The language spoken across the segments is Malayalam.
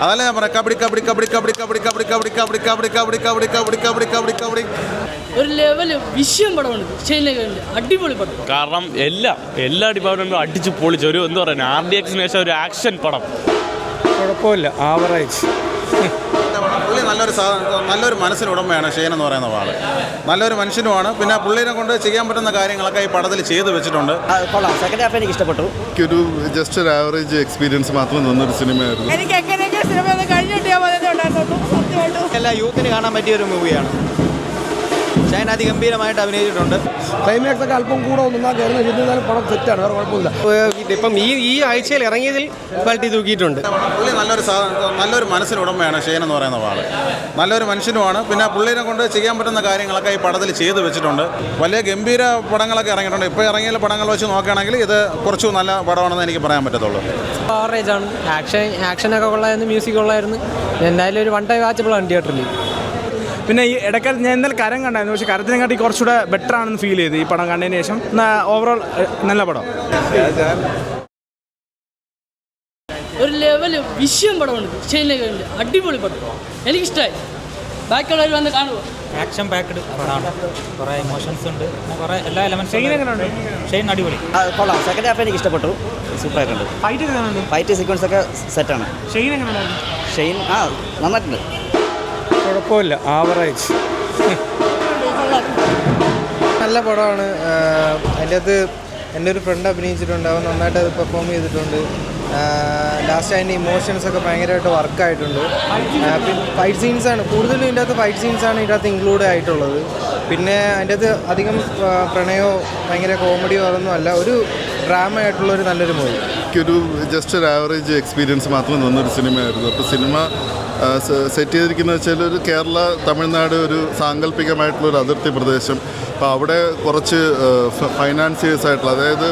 അതല്ല ഞാൻ പറയാം, കബഡി കബഡി കബഡി കബഡി കബഡി കബഡി കബഡി കബഡി കബഡി കബഡി കബഡി കബഡി കബഡി കബഡി കബഡി ഒരു ലെവല് വിഷയം പടമാണ് ശൈലജ, അടിപൊളി പടം. കാരണം എല്ലാ ഡിപ്പാർട്ട്മെന്റും അടിച്ച് പൊളിച്ച് ഒരു എന്താ പറയുക, RDXന് ശേഷം ഒരു ആക്ഷൻ പടം. കുഴപ്പമില്ല, ആവറേജ്. പുള്ളി നല്ലൊരു മനസ്സിനുടമയാണ് ഷെയ്ൻ എന്ന് പറയുന്ന ആൾ. നല്ലൊരു മനുഷ്യനുമാണ്. പിന്നെ പുള്ളിനെ കൊണ്ട് ചെയ്യാൻ പറ്റുന്ന കാര്യങ്ങളൊക്കെ ഈ പടത്തിൽ ചെയ്തു വെച്ചിട്ടുണ്ട്. സെക്കൻഡ് ഹാഫ് എനിക്ക് ഇഷ്ടപ്പെട്ടു. ഒരു ജസ്റ്റ് ഒരു ആവറേജ് എക്സ്പീരിയൻസ് മാത്രം തന്നൊരു സിനിമയായിരുന്നു. എനിക്ക് എങ്ങനെയൊക്കെ സിനിമ ഒന്ന് കഴിഞ്ഞിട്ടിയാൽ മതി ഉണ്ടായിരുന്നു. സത്യമായിട്ടും എല്ലാ യൂത്തിന് കാണാൻ പറ്റിയ ഒരു മൂവിയാണ്. ഷൈൻ അതിഗംഭീരമായിട്ട് അഭിനയിച്ചിട്ടുണ്ട്. ക്ലൈമാക്സ് ഒക്കെ അല്പം കൂടെ ഒന്നാ കയറുന്ന ചെന്നാലും പടം സെറ്റാണ്, വേറെ കുഴപ്പമില്ല. ഇപ്പം ഈ ആഴ്ചയിൽ ഇറങ്ങിയതിൽ ക്വാളിറ്റി തൂക്കിയിട്ടുണ്ട്. പുള്ളി നല്ലൊരു മനസ്സിനുടമയാണ് ഷെയ്ൻ എന്ന് പറയുന്ന ആൾ. നല്ലൊരു മനുഷ്യനുമാണ്. പിന്നെ പുള്ളിനെ കൊണ്ട് ചെയ്യാൻ പറ്റുന്ന കാര്യങ്ങളൊക്കെ ഈ പടത്തിൽ ചെയ്തു വെച്ചിട്ടുണ്ട്. വലിയ ഗംഭീര പടങ്ങളൊക്കെ ഇറങ്ങിയിട്ടുണ്ട്. ഇപ്പോൾ ഇറങ്ങിയ പടങ്ങൾ വെച്ച് നോക്കുകയാണെങ്കിൽ ഇത് കുറച്ചു നല്ല പടമാണെന്ന് എനിക്ക് പറയാൻ പറ്റത്തുള്ളൂ. ആവറേജ് ആണ്. ആക്ഷനൊക്കെ കൊള്ളായിരുന്നു, മ്യൂസിക് കൊള്ളായിരുന്നു. എന്തായാലും ഒരു വൺ ടൈം വാച്ചബിളാണ് തിയേറ്ററിൽ. പിന്നെ ഈ ഇടയ്ക്കാലത്ത് ഞാൻ എന്തായാലും കരം കണ്ടായിരുന്നു, പക്ഷേ കരത്തിനെക്കാട്ടി കുറച്ചുകൂടെ ബെറ്റർ ആണെന്ന് ഫീൽ ചെയ്തു ഈ പടം കണ്ടതിന് ശേഷം. ഓവറോൾ നല്ല പടം. ഒരു ലെവല് വിഷയം പടമാണ് ശൈലജ, അടിപൊളി പടം. എനിക്കിഷ്ടമായി. ബാക്കിയുള്ളവർ വന്ന് കാണുക. ആക്ഷൻ പാക്ഡ് പടമാണ്. കുറേ ഇമോഷൻസ് ഉണ്ട്, കുറേ എല്ലാ എലമെന്റ്സും. ഷെയ്ൻ അടിപൊളി. കൊള്ളാം. സെക്കൻഡ് ഹാഫ് എനിക്ക് ഇഷ്ടപ്പെട്ടു. സൂപ്പറായിട്ടുണ്ട്. ഫൈറ്റ് സീക്വൻസ് ഒക്കെ സെറ്റാണ്. ഷെയ്ൻ നന്നായിട്ടുണ്ട്. കുഴപ്പമില്ല, ആവറേജ്. നല്ല പടമാണ്. അതിൻ്റെ അകത്ത് എൻ്റെ ഒരു ഫ്രണ്ട് അഭിനയിച്ചിട്ടുണ്ട്. അവൻ നന്നായിട്ട് അത് പെർഫോം ചെയ്തിട്ടുണ്ട്. ലാസ്റ്റ് അതിൻ്റെ ഇമോഷൻസൊക്കെ ഭയങ്കരമായിട്ട് വർക്കായിട്ടുണ്ട്. പിന്നെ ഫൈറ്റ് സീൻസാണ് കൂടുതലും. ഇതിൻ്റെ അകത്ത് ഫൈറ്റ് സീൻസാണ് ഇതിൻ്റെ അകത്ത് ഇൻക്ലൂഡ് ആയിട്ടുള്ളത്. പിന്നെ അതിൻ്റെ അകത്ത് അധികം പ്രണയമോ ഭയങ്കര കോമഡിയോ അതൊന്നും അല്ല. ഒരു ഡ്രാമ ആയിട്ടുള്ളൊരു നല്ലൊരു മൂവി. ഒരു ജസ്റ്റ് ഒരു ആവറേജ് എക്സ്പീരിയൻസ് മാത്രം തന്നൊരു സിനിമയായിരുന്നു. അപ്പോൾ സിനിമ സെറ്റ് ചെയ്തിരിക്കുന്നത് വെച്ചാൽ ഒരു കേരള തമിഴ്നാട് ഒരു സാങ്കല്പികമായിട്ടുള്ളൊരു അതിർത്തി പ്രദേശം. അപ്പോൾ അവിടെ കുറച്ച് ഫൈനാൻസിയേഴ്സ് ആയിട്ടുള്ള, അതായത്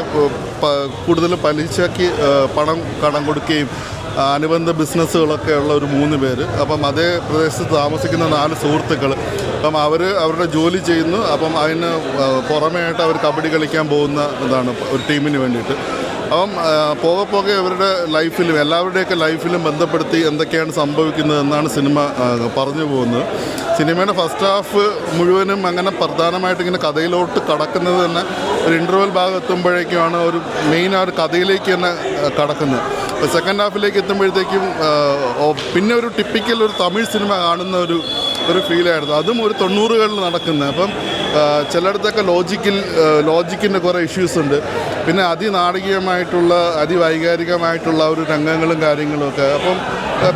കൂടുതൽ പലിശയ്ക്ക് പണം കടം കൊടുക്കുകയും അനുബന്ധ ബിസിനസ്സുകളൊക്കെ ഉള്ള ഒരു 3 പേര്. അപ്പം അതേ പ്രദേശത്ത് താമസിക്കുന്ന 4 സുഹൃത്തുക്കൾ. അപ്പം അവരുടെ ജോലി ചെയ്യുന്നു. അപ്പം അതിന് പുറമേ ആയിട്ട് അവർ കബഡി കളിക്കാൻ പോകുന്ന ഇതാണ് ഒരു ടീമിന് വേണ്ടിയിട്ട്. അപ്പം പോകെ അവരുടെ ലൈഫിലും എല്ലാവരുടെയൊക്കെ ലൈഫിലും ബന്ധപ്പെടുത്തി എന്തൊക്കെയാണ് സംഭവിക്കുന്നത് എന്നാണ് സിനിമ പറഞ്ഞു പോകുന്നത്. സിനിമയുടെ ഫസ്റ്റ് ഹാഫ് മുഴുവനും അങ്ങനെ പ്രധാനമായിട്ട് ഇങ്ങനെ കഥയിലോട്ട് കടക്കുന്നത് തന്നെ ഒരു ഇൻ്റർവെൽ ഭാഗം എത്തുമ്പോഴേക്കുമാണ് ഒരു മെയിൻ ആ ഒരു കഥയിലേക്ക് തന്നെ കടക്കുന്നത്. അപ്പോൾ സെക്കൻഡ് ഹാഫിലേക്ക് എത്തുമ്പോഴത്തേക്കും പിന്നെ ഒരു ടിപ്പിക്കൽ ഒരു തമിഴ് സിനിമ കാണുന്ന ഒരു ഫീലായിരുന്നു. അതും ഒരു 90കളിൽ നടക്കുന്നത്. അപ്പം ചിലയിടത്തൊക്കെ ലോജിക്കിൻ്റെ കുറേ ഇഷ്യൂസ് ഉണ്ട്. പിന്നെ അതിനാടകീയമായിട്ടുള്ള അതിവൈകാരികമായിട്ടുള്ള ഒരു രംഗങ്ങളും കാര്യങ്ങളുമൊക്കെ. അപ്പം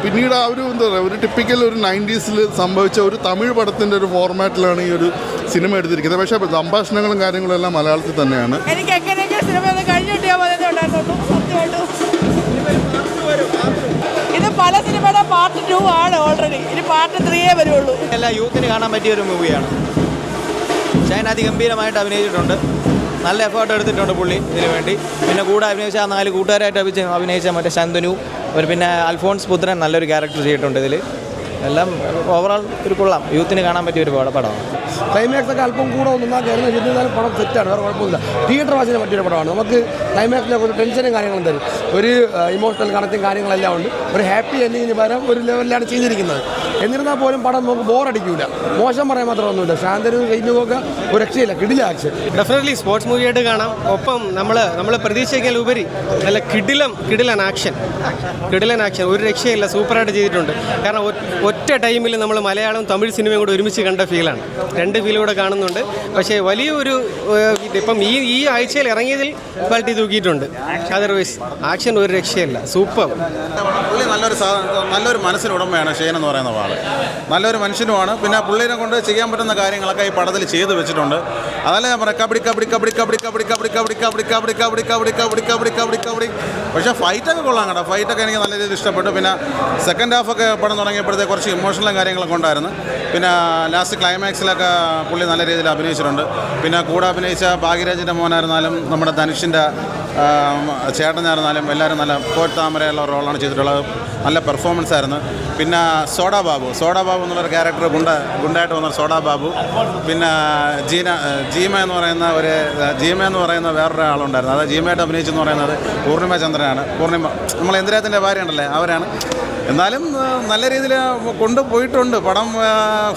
പിന്നീട് ആ ഒരു എന്താ പറയുക, ഒരു ടിപ്പിക്കൽ ഒരു 90s സംഭവിച്ച ഒരു തമിഴ് പടത്തിൻ്റെ ഒരു ഫോർമാറ്റിലാണ് ഈ ഒരു സിനിമ എടുത്തിരിക്കുന്നത്. പക്ഷേ സംഭാഷണങ്ങളും കാര്യങ്ങളും എല്ലാം മലയാളത്തിൽ തന്നെയാണ്. എനിക്ക് എങ്ങനെയൊക്കെ സിനിമ ഒന്ന് കഴിഞ്ഞിട്ടിയാൽ മതി ഉണ്ടായിരുന്നു. സത്യമായിട്ടും ഇത് പല സിനിമയുടെ പാർട്ട് 2 ആണ് ഓൾറെഡി. ഇനി പാർട്ട് 3 വരുള്ളൂ. എല്ലാ യൂത്തിന് കാണാൻ പറ്റിയ ഒരു മൂവിയാണ്. ഷൈൻ അതിഗംഭീരമായിട്ട് അഭിനയിച്ചിട്ടുണ്ട്. നല്ല എഫേർട്ട് എടുത്തിട്ടുണ്ട് പുള്ളി ഇതിനു വേണ്ടി. പിന്നെ കൂടെ അഭിനയിച്ച 4 കൂട്ടുകാരായിട്ട് അഭിനയിച്ച മറ്റേ ശന്തനു, പിന്നെ അൽഫോൺസ് പുത്രൻ നല്ലൊരു ക്യാരക്ടർ ചെയ്തിട്ടുണ്ട് ഇതിൽ. എല്ലാം ഓവറോൾ ഒരു കൊള്ളാം. യൂത്തിന് കാണാൻ പറ്റിയ ഒരു പടമാണ്. ക്ലൈമാക്സ് ഒക്കെ അല്പം കൂടെ ഒന്നാ കയറുന്ന ചെന്നാലും പടം സെറ്റാണ്, വേറെ കുഴപ്പമില്ല. തിയേറ്റർ വാച്ചിന് പറ്റിയൊരു പടമാണ്. നമുക്ക് ക്ലൈമാക്സിലൊക്കെ ഒരു ടെൻഷനും കാര്യങ്ങളും തരും. ഒരു ഇമോഷണൽ കണക്റ്റും കാര്യങ്ങളെല്ലാം ഉണ്ട്. ഒരു ഹാപ്പി എൻഡിങ്ങിന് പകരം ഒരു ലെവലിലാണ് ചെയ്തിരിക്കുന്നത്. എന്നിരുന്നാൽ പോലും പടം നമുക്ക് ബോറടിക്കില്ല. മോശം പറയാൻ മാത്രമൊന്നുമില്ല. ശാന്തനും കഴിഞ്ഞു നോക്കുക ഒരു രക്ഷയില്ല. കിടില ആക്ഷൻ. ഡെഫിനറ്റ്ലി സ്പോർട്സ് മൂവിയായിട്ട് കാണാം. ഒപ്പം നമ്മൾ പ്രതീക്ഷിക്കാൻ ഉപരി നല്ല കിടിലൻ ആക്ഷൻ. ഒരു രക്ഷയില്ല. സൂപ്പറായിട്ട് ചെയ്തിട്ടുണ്ട്. കാരണം ഒറ്റ ടൈമിൽ നമ്മൾ മലയാളം തമിഴ് സിനിമയും കൂടെ ഒരുമിച്ച് കണ്ട ഫീലാണ്. 2 ഫീലും കൂടെ കാണുന്നുണ്ട്. പക്ഷേ വലിയൊരു ഇപ്പം ഈ ആഴ്ചയിൽ ഇറങ്ങിയതിൽ ക്വാളിറ്റി തൂക്കിയിട്ടുണ്ട്. അതർവൈസ് ആക്ഷൻ ഒരു രക്ഷയില്ല. സൂപ്പർ. പുള്ളി നല്ലൊരു മനസ്സിനുടമയാണ് ഷെയ്ൻ എന്ന് പറയുന്ന ആൾ. നല്ലൊരു മനുഷ്യനുമാണ്. പിന്നെ പുള്ളിനെ കൊണ്ട് ചെയ്യാൻ പറ്റുന്ന കാര്യങ്ങളൊക്കെ ഈ പടത്തിൽ ചെയ്തു വെച്ചിട്ടുണ്ട്. അതല്ല ഞാൻ പറയാം, കബഡി കബഡി കബഡി കബഡി കബഡി കബഡി കബഡി കബഡി കബഡി കബഡി കബഡി കബഡി കബഡി കബഡി കബഡി. പക്ഷേ ഫൈറ്റൊക്കെ കൊള്ളാം കേട്ടോ. ഫൈറ്റൊക്കെ എനിക്ക് നല്ല രീതിയിൽ ഇഷ്ടപ്പെട്ടു. പിന്നെ സെക്കൻഡ് ഹാഫൊക്കെ പടം തുടങ്ങിയപ്പോഴത്തേക്ക് കുറച്ച് ഇമോഷണലും കാര്യങ്ങളൊക്കെ ഉണ്ടായിരുന്നു. പിന്നെ ലാസ്റ്റ് ക്ലൈമാക്സിലൊക്കെ പുള്ളി നല്ല രീതിയിൽ അഭിനയിച്ചിട്ടുണ്ട്. പിന്നെ കൂടെ അഭിനയിച്ച ഭാഗ്യരാജിൻ്റെ മോനായിരുന്നാലും നമ്മുടെ ധനുഷിൻ്റെ ചേട്ടനായിരുന്നാലും എല്ലാവരും നല്ല താമരയുള്ള റോളാണ് ചെയ്തിട്ടുള്ളത്. നല്ല പെർഫോമൻസ് ആയിരുന്നു. പിന്നെ സോഡാ ബാബു എന്നുള്ളൊരു ക്യാരക്ടർ ഗുണ്ടായിട്ട് വന്ന സോഡാ ബാബു. പിന്നെ ജീമ എന്ന് പറയുന്ന വേറൊരു ആളുണ്ടായിരുന്നു. അത് ജീമയായിട്ട് അഭിനയിച്ചെന്ന് പറയുന്നത് പൂർണിമ ചന്ദ്രനാണ്. പൂർണിമ നമ്മൾ ഇന്ദിരാത്തിൻ്റെ ഭാര്യ ഉണ്ടല്ലേ, അവരാണ്. എന്നാലും നല്ല രീതിയിൽ കൊണ്ടുപോയിട്ടുണ്ട് പടം.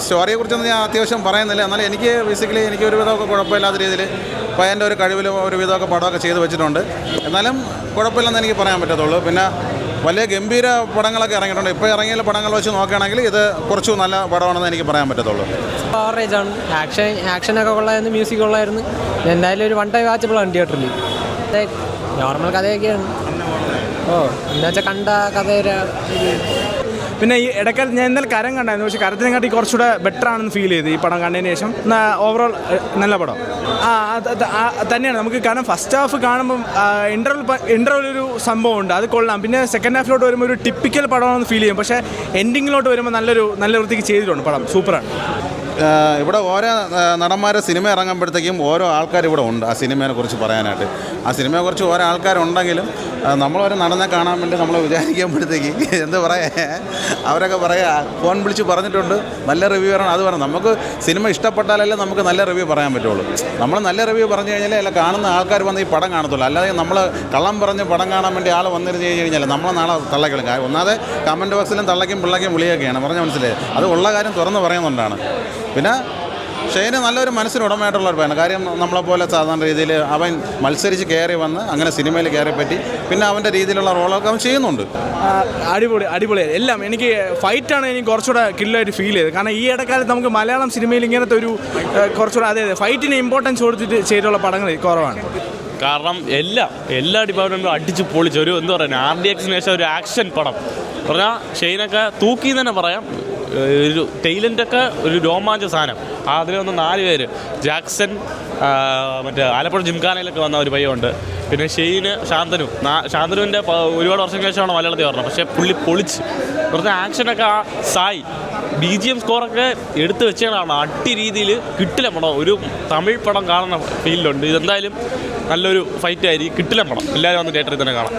സ്റ്റോറിയെക്കുറിച്ചൊന്നും ഞാൻ അത്യാവശ്യം പറയുന്നില്ല. എന്നാലും എനിക്ക് ബേസിക്കലി എനിക്ക് ഒരുവിധമൊക്കെ കുഴപ്പമില്ലാത്ത രീതിയിൽ പയ്യൻ്റെ ഒരു കഴിവിലും ഒരുവിധമൊക്കെ പടമൊക്കെ ചെയ്ത് വെച്ചിട്ടുണ്ട്. എന്നാലും കുഴപ്പമില്ലെന്ന് എനിക്ക് പറയാൻ പറ്റത്തുള്ളൂ. പിന്നെ വലിയ ഗംഭീര പടങ്ങളൊക്കെ ഇറങ്ങിയിട്ടുണ്ട്. ഇപ്പോൾ ഇറങ്ങിയ പടങ്ങൾ വെച്ച് നോക്കുകയാണെങ്കിൽ ഇത് കുറച്ചു നല്ല പടമാണെന്ന് എനിക്ക് പറയാൻ പറ്റത്തുള്ളൂ. ആവറേജാണ്. ആക്ഷനൊക്കെ കൊള്ളായിരുന്നു, മ്യൂസിക് കൊള്ളായിരുന്നു. എന്തായാലും ഒരു 1 ടൈം വാച്ചബിളാണ് തിയേറ്ററിൽ. നോർമൽ കഥയൊക്കെയാണ്. എന്നുവെച്ചാൽ കണ്ട കഥയുടെ പിന്നെ ഈ ഇടയ്ക്കാലത്ത് ഞാൻ എന്തായാലും കരം കണ്ടായിരുന്നു. പക്ഷേ കരത്തിനെക്കാട്ടി കുറച്ചുകൂടെ ബെറ്റർ ആണെന്ന് ഫീൽ ചെയ്തു ഈ പടം കണ്ടതിന് ശേഷം. ഓവറോൾ നല്ല പടം തന്നെയാണ് നമുക്ക്. കാരണം ഫസ്റ്റ് ഹാഫ് കാണുമ്പം ഇൻ്റർവൽ ഒരു സംഭവമുണ്ട്, അത് കൊള്ളാം. പിന്നെ സെക്കൻഡ് ഹാഫിലോട്ട് വരുമ്പോൾ ഒരു ടിപ്പിക്കൽ പടമാണെന്ന് ഫീൽ ചെയ്യും. പക്ഷേ എൻഡിങ്ങിലോട്ട് വരുമ്പോൾ നല്ല വൃത്തിക്ക് ചെയ്തിട്ടുണ്ട് പടം. സൂപ്പറാണ്. ഇവിടെ ഓരോ നടന്മാരെ സിനിമ ഇറങ്ങുമ്പോഴത്തേക്കും ഓരോ ആൾക്കാർ ഇവിടെ ഉണ്ട് ആ സിനിമയെ കുറിച്ച് പറയാനായിട്ട്. ആ സിനിമയെക്കുറിച്ച് ഓരോ ആൾക്കാരുണ്ടെങ്കിലും നമ്മളൊരു നടനെ കാണാൻ വേണ്ടി നമ്മൾ വിചാരിക്കുമ്പോഴത്തേക്ക് എന്താ പറയുക, അവരൊക്കെ പറയുക ഫോൺ വിളിച്ച് പറഞ്ഞിട്ടുണ്ട് നല്ല റിവ്യൂ ആണ്. അത് പറഞ്ഞു നമുക്ക് സിനിമ ഇഷ്ടപ്പെട്ടാലല്ലേ നമുക്ക് നല്ല റിവ്യൂ പറയാൻ പറ്റുള്ളൂ. നമ്മൾ നല്ല റിവ്യൂ പറഞ്ഞു കഴിഞ്ഞാൽ അല്ല കാണുന്ന ആൾക്കാർ വന്ന് ഈ പടം കാണത്തുള്ളൂ. അല്ലാതെ നമ്മൾ കള്ളം പറഞ്ഞ് പടം കാണാൻ വേണ്ടി ആൾ വന്നിരുന്ന് കഴിഞ്ഞാൽ നമ്മൾ നാളെ തള്ളക്കളും. ഒന്നാതെ കമൻറ്റ് ബോക്സിലും തള്ളയ്ക്കും പിള്ളയ്ക്കും വിളിയൊക്കെയാണ് പറഞ്ഞാൽ മനസ്സിലായി. അത് ഉള്ള കാര്യം തുറന്ന് പറയുന്നുണ്ടാണ്. പിന്നെ ഷെയ്ന് നല്ലൊരു മനസ്സിന് ഉടമയായിട്ടുള്ള ഒരു പയ്യനാണ്. കാര്യം നമ്മളെപ്പോലെ സാധാരണ രീതിയിൽ അവൻ മത്സരിച്ച് കയറി വന്ന് അങ്ങനെ സിനിമയിൽ കയറി പറ്റി. പിന്നെ അവൻ്റെ രീതിയിലുള്ള റോളൊക്കെ അവൻ ചെയ്യുന്നുണ്ട്. അടിപൊളി എല്ലാം. എനിക്ക് ഫൈറ്റാണ് എനിക്ക് കുറച്ചുകൂടെ കില്ലായിട്ട് ഫീൽ ചെയ്തത്. കാരണം ഈ ഇടക്കാലത്ത് നമുക്ക് മലയാളം സിനിമയിൽ ഇങ്ങനത്തെ ഒരു കുറച്ചുകൂടെ അതെ ഫൈറ്റിന് ഇമ്പോർട്ടൻസ് കൊടുത്തിട്ട് ചെയ്തിട്ടുള്ള പടങ്ങൾ കുറവാണ്. കാരണം എല്ലാ ഡിപ്പാർട്ട്മെൻറ്റും അടിച്ച് പൊളിച്ച് ഒരു എന്താ പറയുക RDXന് ശേഷം ഒരു ആക്ഷൻ പടം പറഞ്ഞാൽ ഷെയ്നൊക്കെ തൂക്കി തന്നെ പറയാം. ഒരു ടൈലൻ്റൊക്കെ ഒരു രോമാഞ്ച സാധനം. അതിലൊന്ന് 4 പേര് ജാക്സൺ, മറ്റേ ആലപ്പുഴ ജിംഖാനയിലൊക്കെ വന്ന ഒരു പയ്യുണ്ട്. പിന്നെ ഷെയ്ന്, ശാന്തനുവിൻ്റെ ഒരുപാട് വർഷം ശേഷമാണ് മലയാളത്തിൽ പറഞ്ഞത്. പക്ഷേ പുള്ളി പൊളിച്ച് പറഞ്ഞ ആക്ഷനൊക്കെ ആ സായി BGM സ്കോറൊക്കെ എടുത്ത് വെച്ചതാണ് അടി രീതിയിൽ കിട്ടില്ല പടം. ഒരു തമിഴ് പടം കാണുന്ന ഫീലിലുണ്ട്. ഇതെന്തായാലും നല്ലൊരു ഫൈറ്റായിരിക്കും. കിട്ടില്ല പടം. എല്ലാവരും വന്ന് തിയേറ്ററിൽ തന്നെ കാണാം.